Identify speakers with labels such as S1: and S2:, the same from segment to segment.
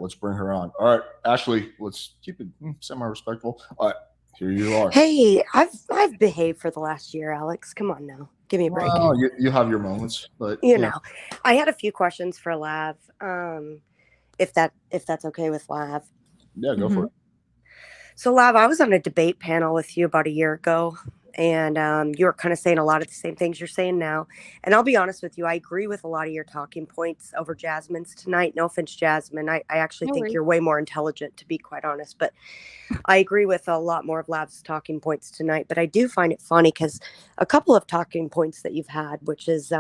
S1: Let's bring her on. All right, Ashley, let's keep it semi-respectful. All right, here you are.
S2: Hey, I've behaved for the last year, Alex. Come on now. Give me a break.
S1: Well, you have your moments, but
S2: you know, I had a few questions for Lav. If that's okay with Lav.
S1: Yeah, go for it.
S2: So, Lav, I was on a debate panel with you about a year ago, and you were kind of saying a lot of the same things you're saying now. And I'll be honest with you, I agree with a lot of your talking points over Jasmine's tonight. No offense, Jasmine. I actually think you're way more intelligent, to be quite honest. But I agree with a lot more of Lav's talking points tonight. But I do find it funny because a couple of talking points that you've had, which is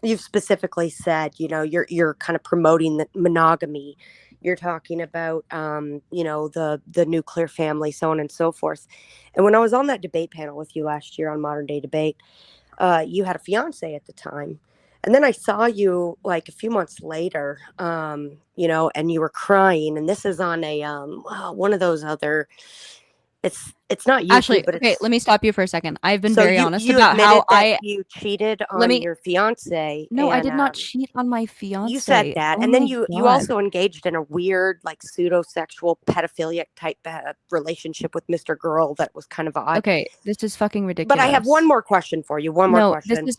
S2: you've specifically said, you're kind of promoting the monogamy. You're talking about, the nuclear family, so on and so forth. And when I was on that debate panel with you last year on Modern Day Debate, you had a fiance at the time. And then I saw you like a few months later, and you were crying. And this is on a one of those other. It's not YouTube,
S3: Ashley,
S2: but
S3: okay, let me stop you for a second. I've been very honest about how
S2: you cheated on your fiance.
S3: No, I did not cheat on my fiance.
S2: You said that, and then you also engaged in a weird, like pseudo-sexual pedophilic type relationship with Mr. Girl that was kind of odd.
S3: Okay, this is fucking ridiculous.
S2: But I have one more question for you. One more question.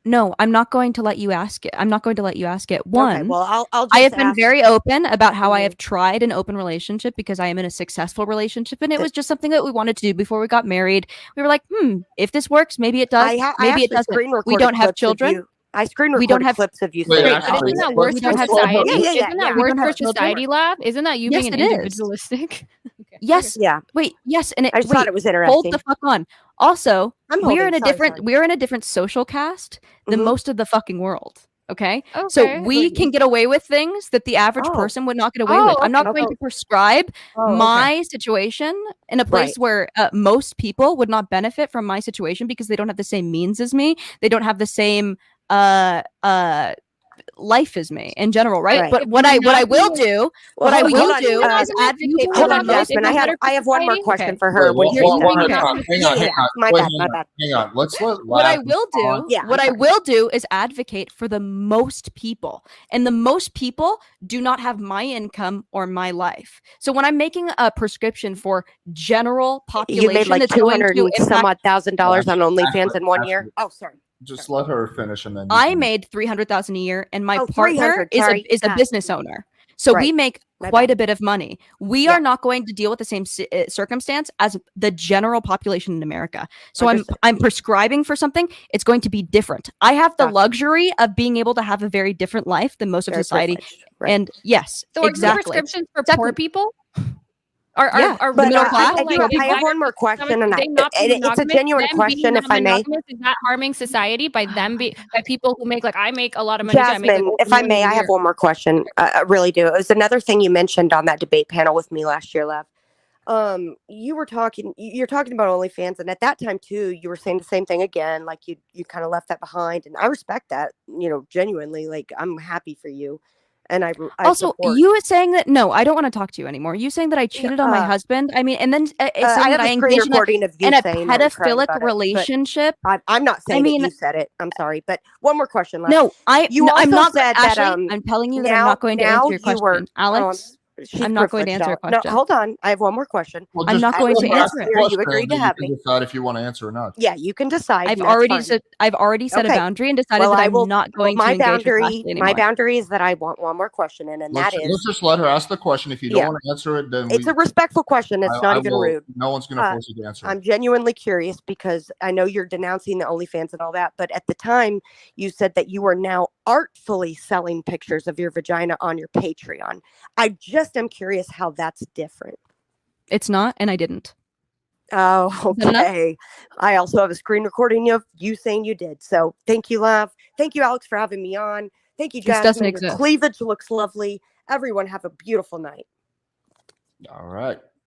S3: No, I'm not going to let you ask it. I'm not going to let you ask it.
S2: Okay, well, I'll just
S3: I have been very open about how I have tried an open relationship because I am in a successful relationship, and it was just something that we wanted to do before we got married. We were like, if this works, maybe it does. Maybe it doesn't. We don't have children.
S2: I screen recorded clips of you.
S4: Wait, isn't that worse for society? Isn't that worse for society, Lav? Isn't that you being individualistic?
S3: Okay. Yes.
S2: Yeah.
S3: Wait. Yes. And
S2: I just thought it was interesting.
S3: Hold the fuck on. Also, we're in a different social caste than most of the fucking world. Okay. So we can get away with things that the average person would not get away with. I'm not going to prescribe my situation in a place where most people would not benefit from my situation because they don't have the same means as me. They don't have the same life as me in general, right? But what I will do is advocate for
S2: the Jasmine. I have one more question for her.
S1: Hang on.
S2: My bad.
S1: Hang on. Let's let
S3: what I will do is advocate for the most people, and the most people do not have my income or my life. So when I'm making a prescription for general population,
S2: you made like $200,000 on OnlyFans in 1 year. Oh, sorry.
S1: Just let her finish, and then
S3: I made $300,000 a year, and my partner is a business owner. So we make quite a bit of money. We are not going to deal with the same circumstance as the general population in America. So I'm prescribing for something. It's going to be different. I have the luxury of being able to have a very different life than most of society. And yes,
S4: so exactly. Prescriptions for poor people? Are
S2: middle class? I have one more question, and it's a genuine question, if I may.
S4: Is that harming society by people who make I make a lot of money?
S2: Jasmine, if I may, I have one more question. I really do. It was another thing you mentioned on that debate panel with me last year, Lev. You're talking about OnlyFans, and at that time too, you were saying the same thing again. Like you kind of left that behind, and I respect that. Genuinely, like I'm happy for you. And I
S3: also support. You saying that I don't want to talk to you anymore. You saying that I cheated on my husband. I mean, and then saying that I engaged in a pedophilic relationship.
S2: I'm not saying that you said it. I'm sorry, but one more question. Left.
S3: No, I'm not. Said Ashley, that, I'm telling you that I'm not going to answer your question, Alex. I'm not going to answer your question.
S2: No, hold on. I have one more question.
S3: Well, I'm not going to answer it.
S2: You agreed to have me.
S1: Decide if you want to answer or not.
S2: Yeah, you can decide.
S3: I've already set a boundary and decided that I'm not going to engage with Ashley anymore.
S2: My boundary is that I want one more question, and that is.
S1: Let's just let her ask the question. If you don't want to answer it, then
S2: it's a respectful question. It's not even rude.
S1: No one's going to force you to answer.
S2: I'm genuinely curious because I know you're denouncing the OnlyFans and all that, but at the time you said that you are now artfully selling pictures of your vagina on your Patreon. I just am curious how that's different.
S3: It's not, and I didn't.
S2: Oh, okay. I also have a screen recording of you saying you did. So thank you, Lav. Thank you, Alex, for having me on. Thank you, Jasmine. Your cleavage looks lovely. Everyone have a beautiful night.
S1: All right.